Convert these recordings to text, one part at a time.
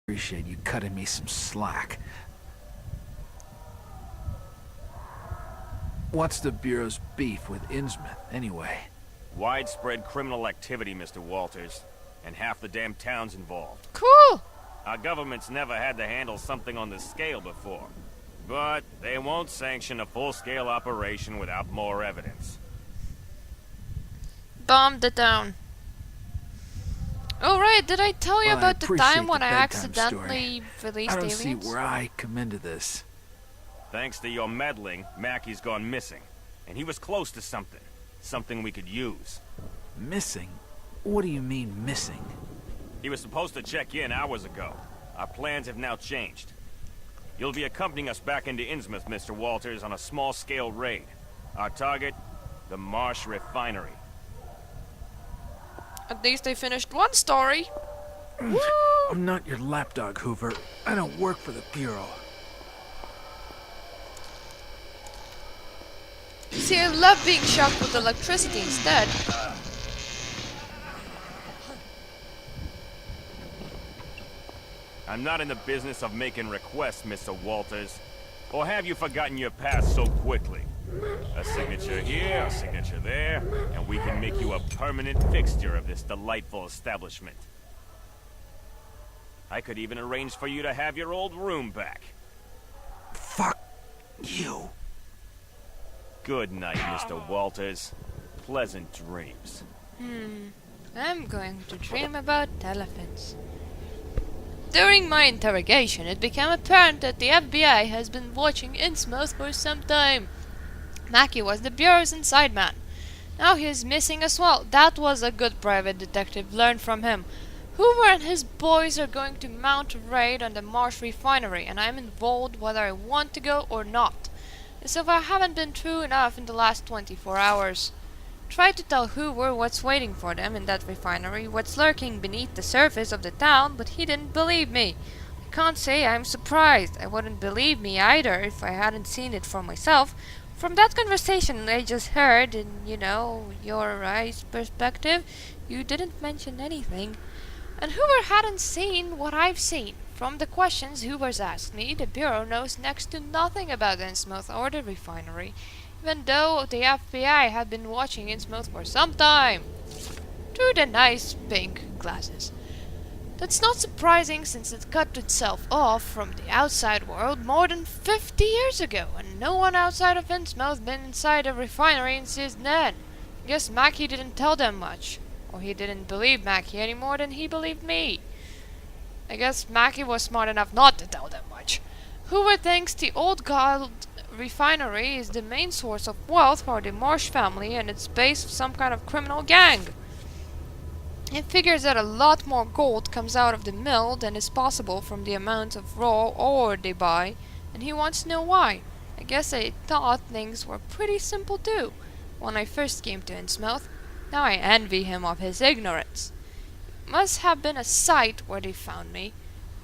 Appreciate you cutting me some slack. What's the Bureau's beef with Innsmouth, anyway? Widespread criminal activity, Mr. Walters. And half the damn town's involved. Cool. Our government's never had to handle something on this scale before. But they won't sanction a full-scale operation without more evidence. Bombed the town. Oh right, did I tell you Well, about the appreciate time when the I bedtime accidentally released I don't aliens? see where I come into this. Thanks to your meddling, Mackey's gone missing. And he was close to something. Something we could use. Missing? What do you mean, missing? He was supposed to check in hours ago. Our plans have now changed. You'll be accompanying us back into Innsmouth, Mr. Walters, on a small-scale raid. Our target, the Marsh Refinery. At least I finished one story. Woo! I'm not your lapdog, Hoover. I don't work for the Bureau. See, I love being shocked with electricity instead. I'm not in the business of making requests, Mr. Walters. Or have you forgotten your past so quickly? A signature here, a signature there, and we can make you a permanent fixture of this delightful establishment. I could even arrange for you to have your old room back. Fuck you. Good night, Mr. Walters. Pleasant dreams. I'm going to dream about elephants. During my interrogation, it became apparent that the FBI has been watching Innsmouth for some time. Mackey was the Bureau's inside man. Now he is missing as well. That was a good private detective. Learn from him. Hoover and his boys are going to mount a raid on the Marsh Refinery, and I'm involved whether I want to go or not. As if I haven't been true enough in the last 24 hours. Tried to tell Hoover what's waiting for them in that refinery, what's lurking beneath the surface of the town, but he didn't believe me. I can't say I'm surprised. I wouldn't believe me either if I hadn't seen it for myself. From that conversation I just heard, in, your eyes perspective, you didn't mention anything. And Hoover hadn't seen what I've seen. From the questions Hoover's asked me, the Bureau knows next to nothing about Innsmouth or the refinery, even though the FBI had been watching Innsmouth for some time. Through the nice pink glasses. That's not surprising since it cut itself off from the outside world more than 50 years ago, and no one outside of Innsmouth been inside a refinery since then. Guess Mackey didn't tell them much. Or he didn't believe Mackey any more than he believed me. I guess Mackey was smart enough not to tell them much. Hoover thinks the old gold refinery is the main source of wealth for the Marsh family and it's based on some kind of criminal gang. He figures that a lot more gold comes out of the mill than is possible from the amount of raw ore they buy, and he wants to know why. I guess I thought things were pretty simple too, when I first came to Innsmouth. Now I envy him of his ignorance. It must have been a sight where they found me.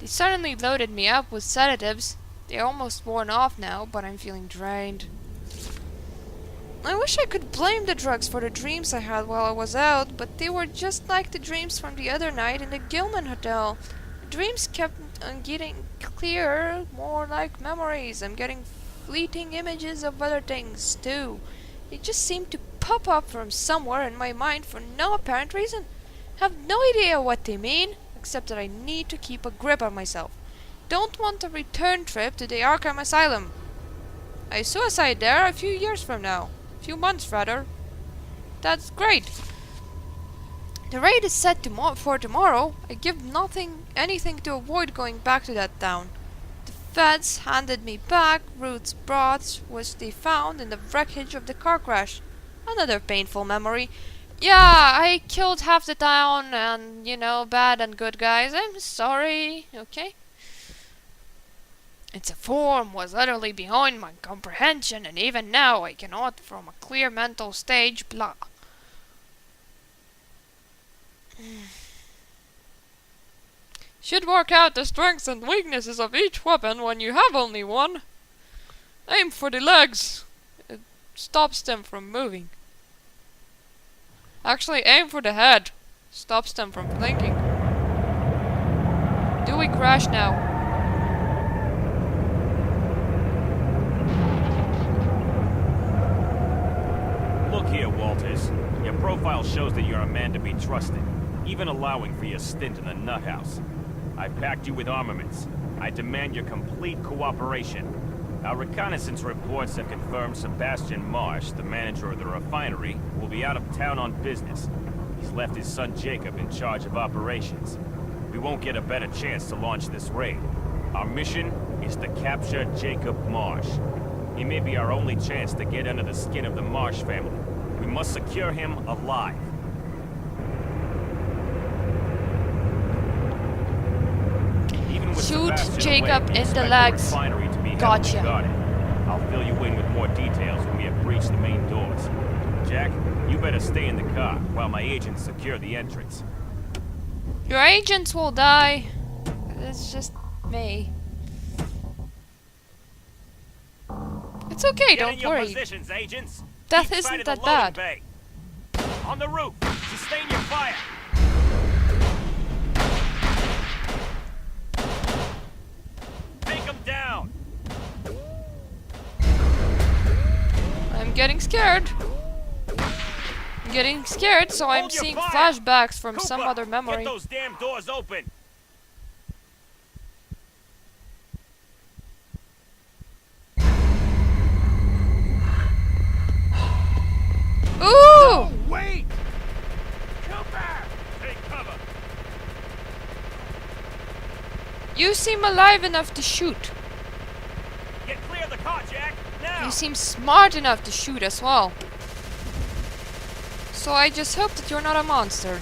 They suddenly loaded me up with sedatives. They're almost worn off now, but I'm feeling drained. I wish I could blame the drugs for the dreams I had while I was out, but they were just like the dreams from the other night in the Gilman Hotel. The dreams kept on getting clearer, more like memories. I'm getting fleeting images of other things, too. They just seem to pop up from somewhere in my mind for no apparent reason. Have no idea what they mean, except that I need to keep a grip on myself. Don't want a return trip to the Arkham Asylum. I suicide there a few years from now. Few months, rather. That's great. The raid is set for tomorrow. I give anything to avoid going back to that town. The feds handed me back Ruth's broth, which they found in the wreckage of the car crash. Another painful memory. Yeah, I killed half the town and, bad and good guys. I'm sorry, okay? Its form was utterly beyond my comprehension, and even now I cannot, from a clear mental stage, blah. Should work out the strengths and weaknesses of each weapon when you have only one. Aim for the legs. It stops them from moving. Actually, aim for the head. Stops them from thinking. Do we crash now. Look here, Walters. Your profile shows that you're a man to be trusted, even allowing for your stint in the nut house. I packed you with armaments. I demand your complete cooperation. Our reconnaissance reports have confirmed Sebastian Marsh, the manager of the refinery, will be out of town on business. He's left his son Jacob in charge of operations. We won't get a better chance to launch this raid. Our mission is to capture Jacob Marsh. He may be our only chance to get under the skin of the Marsh family. We must secure him alive. Even with Shoot Sebastian Jacob away, we in the expect legs. refinery to be heavily Gotcha. guarded. I'll fill you in with more details when we have breached the main doors. Jack, you better stay in the car while my agents secure the entrance. Your agents will die. It's just me. It's okay, Get in don't your worry. positions, agents. Death Keep sight isn't of the that loading bad. bay. On the roof, sustain your fire. Take him down. I'm getting scared. I'm getting scared, so I'm Hold your seeing fire. flashbacks from some Cooper, other memory. Get those damn doors open. Ooh! Wait! Cooper! Take cover. You seem alive enough to shoot. Get clear of the car, Jack. Now. You seem smart enough to shoot as well. So I just hope that you're not a monster.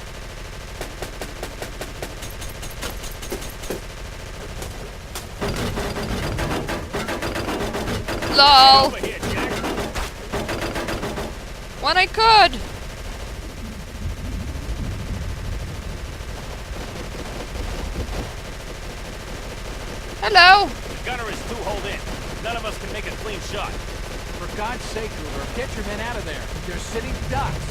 LOL! Over here, Jack. When I could! Hello! The gunner is too holed in. None of us can make a clean shot. For God's sake, Hoover, get your men out of there. They're sitting ducks.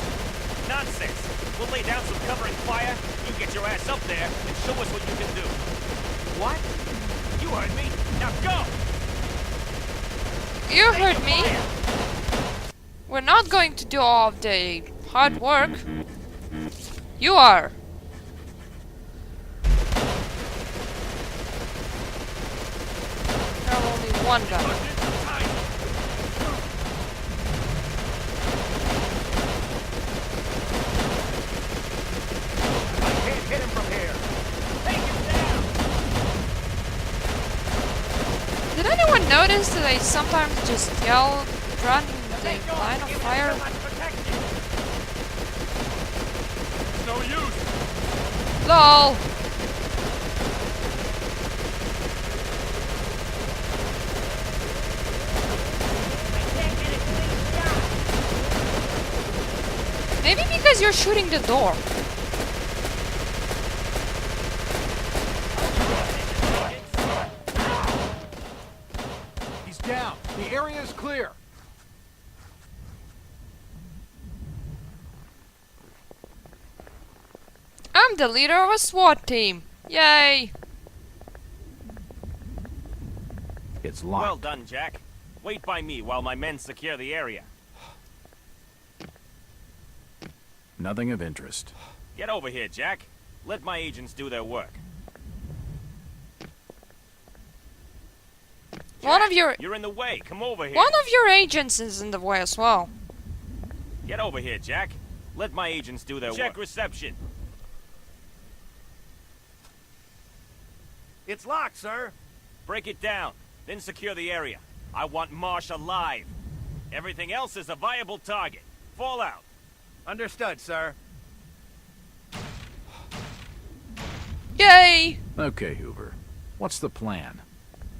Nonsense. We'll lay down some covering fire. You get your ass up there and show us what you can do. What? You heard me. Now go! You Take heard your me. fire. We're not going to do all of the hard work. You are. There are only one gun. I can't hit him from here. Take him down. Did anyone notice that I sometimes just yell, run in the line of fire? It's no use. LOL! Maybe because you're shooting the door. He's down. The area is clear. I'm the leader of a SWAT team. Yay! It's Well locked. done, Jack. Wait by me while my men secure the area. Nothing of interest. Get over here, Jack. Let my agents do their work. One Jack, of your You're in the way. Come over here. one of your agents is in the way as well. Get over here, Jack. Let my agents do their work. Check reception. It's locked, sir. Break it down, then secure the area. I want Marsh alive. Everything else is a viable target. Fall out. Understood, sir. Yay! Okay, Hoover. What's the plan?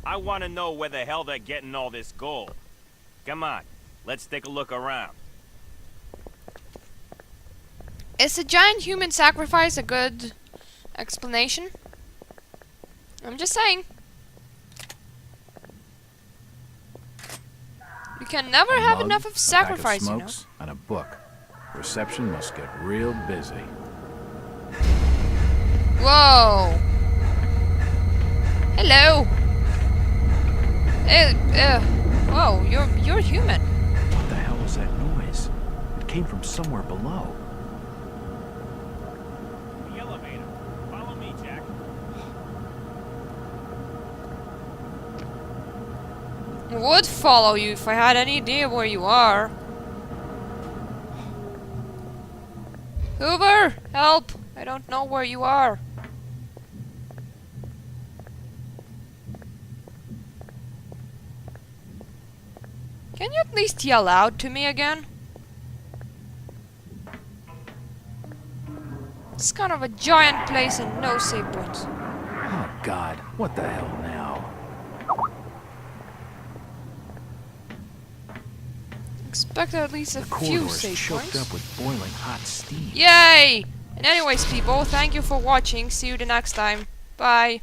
I want to know where the hell they're getting all this gold. Come on, let's take a look around. Is a giant human sacrifice a good explanation? I'm just saying. You can never have Mug, enough of a pack sacrifice, you know. smokes, and a book. Reception must get real busy. Whoa! Hello. Whoa, you're human. What the hell was that noise? It came from somewhere below. The elevator. Follow me, Jack. I would follow you if I had any idea where you are. Hoover, help! I don't know where you are. Can you at least yell out to me again? It's kind of a giant place and no save points. Oh God, what the hell now? Expect at least a The few corridor's save choked points. up with boiling hot steam. Yay! And anyways, people, thank you for watching. See you the next time. Bye.